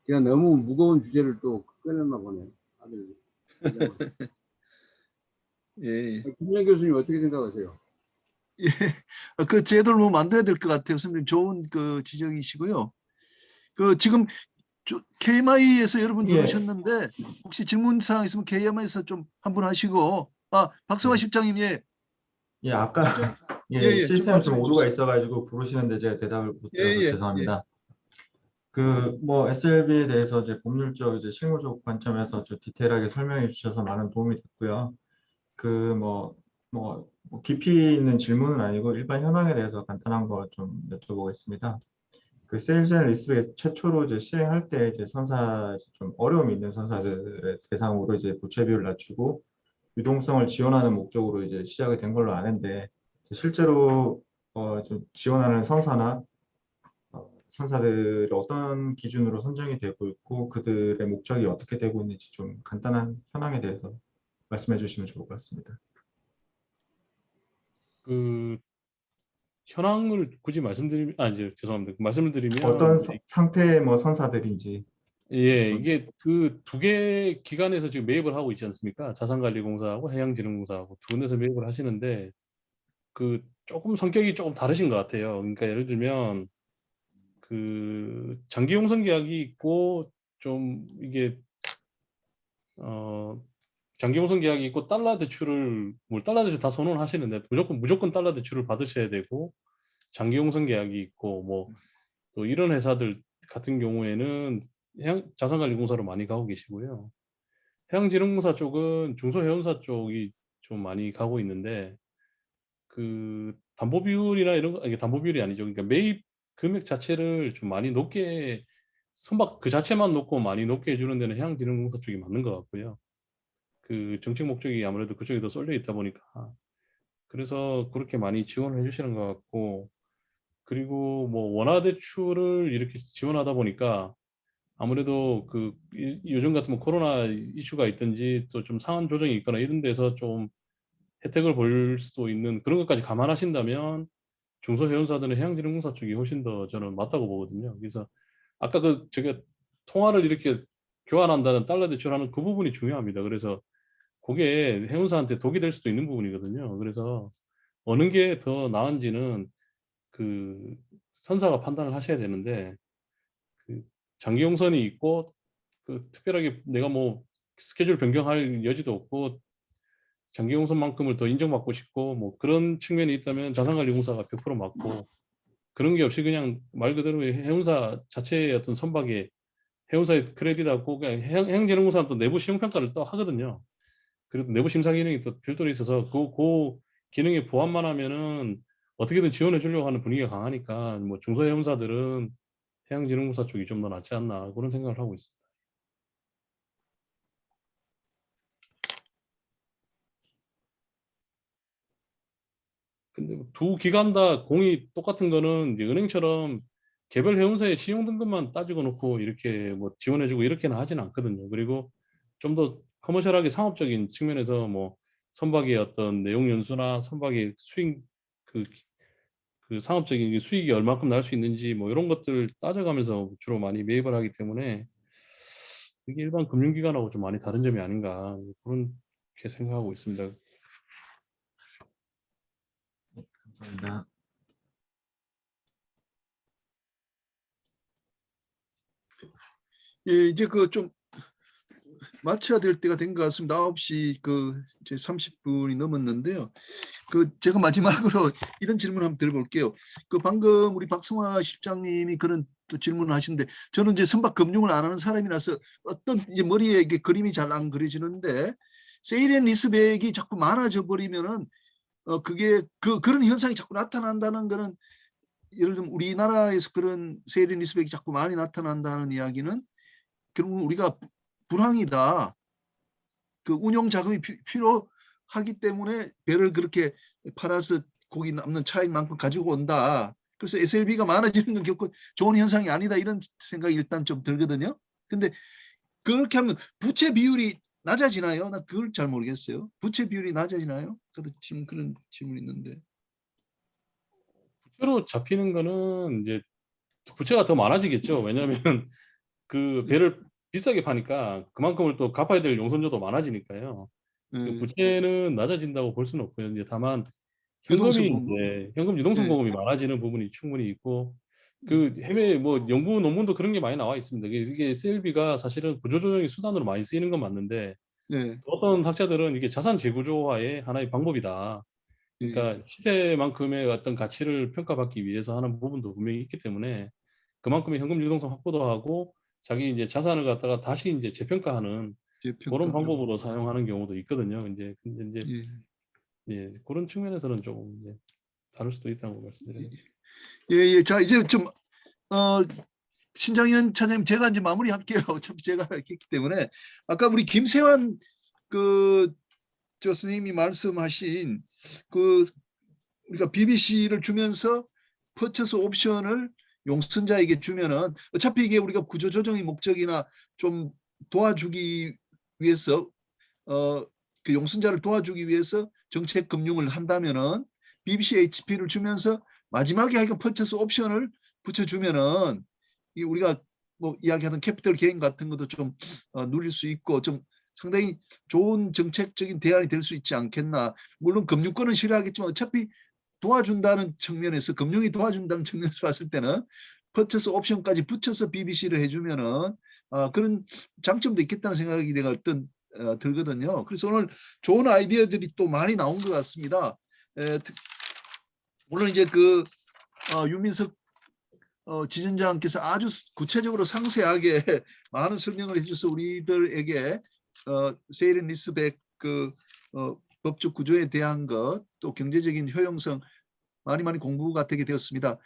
제가 너무 무거운 주제를 또 꺼냈나 보네요. 다들. 예. 김영 교수님 어떻게 생각하세요? 예. 그 제도를 뭐 만들어야 될 것 같아요. 선생님 좋은 그 지적이시고요. 그 지금 KMI에서 여러분 예. 들으셨는데 혹시 질문 사항 있으면 KMI에서 좀 한 분 하시고, 박성화 네. 실장님, 예. 예, 아까 실장, 예, 좀 시스템 좀 말씀해 오류가 주세요. 있어가지고 부르시는데 제가 대답을 못 예, 드려서 예, 예. 죄송합니다. 그 뭐 SLB에 대해서 이제 법률적 이제 실무적 관점에서 좀 디테일하게 설명해 주셔서 많은 도움이 됐고요. 그 뭐 깊이 있는 질문은 아니고 일반 현황에 대해서 간단한 거 좀 여쭤보겠습니다. 그 세일즈 앤 리스펙 최초로 이제 시행할 때 이제 선사 좀 어려움이 있는 선사들의 대상으로 이제 부채비율을 낮추고 유동성을 지원하는 목적으로 이제 시작이 된 걸로 아는데, 실제로 좀 지원하는 선사나 선사들이 어떤 기준으로 선정이 되고 있고 그들의 목적이 어떻게 되고 있는지 좀 간단한 현황에 대해서 말씀해 주시면 좋을 것 같습니다. 그 현황을 굳이 말씀드리면 이제 죄송합니다. 말씀을 드리면 어떤 상태의 뭐 선사들인지. 예, 이게 그 두 개 기관에서 지금 매입을 하고 있지 않습니까? 자산관리공사하고 해양진흥공사하고 두 군데서 매입을 하시는데 그 조금 성격이 조금 다르신 것 같아요. 그러니까 예를 들면 그 장기용선 계약이 있고 좀 이게 장기용선 계약이 있고 달러 대출을 달러 대출 다 선언을 하시는데 무조건 달러 대출을 받으셔야 되고, 장기용선 계약이 있고 뭐 또 이런 회사들 같은 경우에는 자산관리공사로 많이 가고 계시고요. 해양진흥공사 쪽은 중소해운사 쪽이 좀 많이 가고 있는데 그 담보 비율이나 이런 거, 이게 담보 비율이 아니죠. 그러니까 매입 금액 자체를 좀 많이 높게 선박 그 자체만 놓고 많이 높게 해주는 데는 해양진흥공사 쪽이 맞는 것 같고요. 그 정책 목적이 아무래도 그쪽에 더 쏠려 있다 보니까 그래서 그렇게 많이 지원을 해주시는 것 같고, 그리고 뭐 원화 대출을 이렇게 지원하다 보니까 아무래도 그 요즘 같으면 코로나 이슈가 있든지 또 좀 상한 조정이 있거나 이런 데서 좀 혜택을 볼 수도 있는 그런 것까지 감안하신다면 중소해운사들은 해양진흥공사 쪽이 훨씬 더 저는 맞다고 보거든요. 그래서 아까 그 제가 통화를 이렇게 교환한다는 달러 대출하는 그 부분이 중요합니다. 그래서 그게 해운사한테 독이 될 수도 있는 부분이거든요. 그래서 어느 게 더 나은지는 그 선사가 판단을 하셔야 되는데, 그 장기 용선이 있고 그 특별하게 내가 뭐 스케줄 변경할 여지도 없고 장기 용선만큼을 더 인정받고 싶고 뭐 그런 측면이 있다면 자산관리공사가 100% 맞고, 그런 게 없이 그냥 말 그대로 해운사 자체의 어떤 선박에 해운사의 크레딧하고 그냥 해양진흥공사는 또 내부 시용평가를 또 하거든요. 그리고 내부 심사 기능이 또 별도로 있어서 그 기능에 보완만 하면은 어떻게든 지원해 주려고 하는 분위기가 강하니까 뭐 중소해운사들은 해양진흥공사 쪽이 좀 더 낫지 않나 그런 생각을 하고 있습니다. 근데 뭐두 기관 다 공이 똑같은 거는 이제 은행처럼 개별 해운사의 신용 등급만 따지고 놓고 이렇게 뭐 지원해주고 이렇게는 하지는 않거든요. 그리고 좀 더 커머셜하게 상업적인 측면에서 뭐 선박의 어떤 내용 연수나 선박의 수익 그, 그 상업적인 수익이 얼마큼 날 수 있는지 뭐 이런 것들 따져가면서 주로 많이 매입을 하기 때문에 이게 일반 금융기관하고 좀 많이 다른 점이 아닌가 그렇게 생각하고 있습니다. 감사합니다. 예, 이제 그 좀 마쳐야 될 때가 된 것 같습니다. 9시 이제 30분이 넘었는데요. 제가 마지막으로 이런 질문 한번 드려볼게요. 방금 우리 박성화 실장님이 그런 또 질문을 하시는데, 저는 이제 선박 금융을 안 하는 사람이라서 어떤 이제 머리에 이게 그림이 잘 안 그려지는데, 세일 앤 리스백이 자꾸 많아져 버리면은 그게 그런 현상이 자꾸 나타난다는 거는, 예를 들면 우리나라에서 그런 세일 앤 리스백이 자꾸 많이 나타난다는 이야기는 결국 우리가 불황이다. 운용 자금이 필요하기 때문에 배를 그렇게 팔아서 거기 남는 차익만큼 가지고 온다. 그래서 SLB가 많아지는 건 결코 좋은 현상이 아니다, 이런 생각이 일단 좀 들거든요. 근데 그렇게 하면 부채 비율이 낮아지나요? 나 그걸 잘 모르겠어요. 부채 비율이 낮아지나요? 저도 지금 그런 질문이 있는데. 부채로 잡히는 거는 이제 부채가 더 많아지겠죠. 왜냐하면 그 배를 비싸게 파니까 그만큼을 또 갚아야 될 용선료도 많아지니까요. 부채는 낮아진다고 볼 수는 없고요. 이제 다만 유동성 현금이 공급? 이제 현금 유동성 네. 공급이 많아지는 부분이 충분히 있고, 해외 연구 논문도 그런 게 많이 나와 있습니다. 이게 CLB가 사실은 구조조정의 수단으로 많이 쓰이는 건 맞는데, 네. 어떤 학자들은 이게 자산 재구조화의 하나의 방법이다. 예. 그러니까 시세만큼의 어떤 가치를 평가받기 위해서 하는 부분도 분명히 있기 때문에 그만큼의 현금 유동성 확보도 하고 자기 이제 자산을 갖다가 다시 이제 재평가하는 그런 방법으로 사용하는 경우도 있거든요. 근데 이제 예, 그런 측면에서는 조금 이제 다를 수도 있다고 말씀드려요. 예. 자, 이제 좀 신장현 차장님, 제가 이제 마무리할게요. 어차피 제가 했기 때문에. 아까 우리 김세환 선생님이 말씀하신 우리가 BBC를 주면서 퍼처스 옵션을 용선자에게 주면은, 어차피 이게 우리가 구조조정의 목적이나 좀 도와주기 위해서 용선자를 도와주기 위해서 정책 금융을 한다면은 BBC HP를 주면서 마지막에 하여간 퍼처스 옵션을 붙여주면은 우리가 이야기하던 캐피털 게인 같은 것도 좀 누릴 수 있고, 좀 상당히 좋은 정책적인 대안이 될 수 있지 않겠나. 물론 금융권은 싫어하겠지만 어차피 도와준다는 측면에서, 금융이 도와준다는 측면에서 봤을 때는 퍼처스 옵션까지 붙여서 BBC를 해주면은 그런 장점도 있겠다는 생각이 내가 들거든요. 그래서 오늘 좋은 아이디어들이 또 많이 나온 것 같습니다. 물론 이제 유민석 지점장께서 아주 구체적으로 상세하게 많은 설명을 해주셔서 우리들에게 세일 앤 리스백 법적 구조에 대한 것, 또 경제적인 효용성 많이 공부가 되게 되었습니다.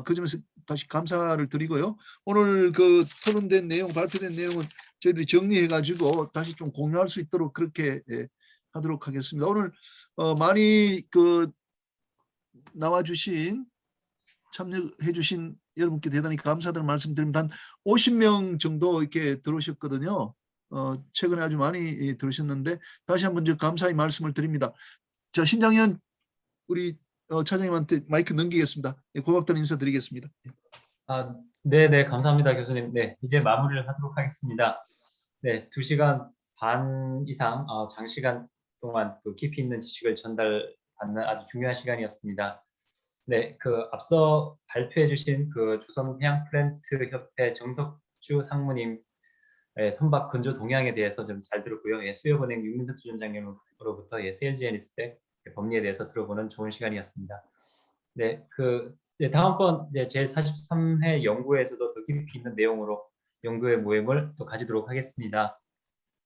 그 점에서 다시 감사를 드리고요. 오늘 토론된 내용, 발표된 내용은 저희들이 정리해가지고 다시 좀 공유할 수 있도록 그렇게 하도록 하겠습니다. 오늘 많이 나와주신, 참여해주신 여러분께 대단히 감사드리는 말씀드립니다. 한 50명 정도 이렇게 들어오셨거든요. 최근에 아주 많이 들으셨는데 다시 한번 감사의 말씀을 드립니다. 자, 신장현 우리 차장님한테 마이크 넘기겠습니다. 고맙다는 인사드리겠습니다. 네, 감사합니다, 교수님. 네, 이제 마무리를 하도록 하겠습니다. 네, 2시간 반 이상 장시간 동안 깊이 있는 지식을 전달받는 아주 중요한 시간이었습니다. 네, 앞서 발표해주신 조선해양플랜트협회 정석주 상무님 선박 건조 동향에 대해서 좀 잘 들었고요. 수협은행 윤민석 주점장님으로부터 세일즈 앤 리스펙 법리에 대해서 들어보는 좋은 시간이었습니다. 네, 다음번 제43회 연구에서도 더 깊이 있는 내용으로 연구의 모임을 또 가지도록 하겠습니다.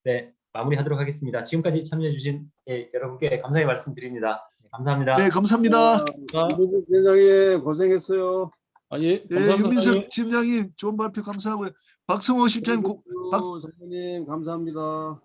네, 마무리하도록 하겠습니다. 지금까지 참여해주신 여러분께 감사의 말씀드립니다. 감사합니다. 네, 감사합니다. 유민석 위원장님 고생했어요. 예, 네, 감사합니다. 윤민석 지점장님 좋은 발표 감사하고요. 박성호 실장님, 선생님 감사합니다.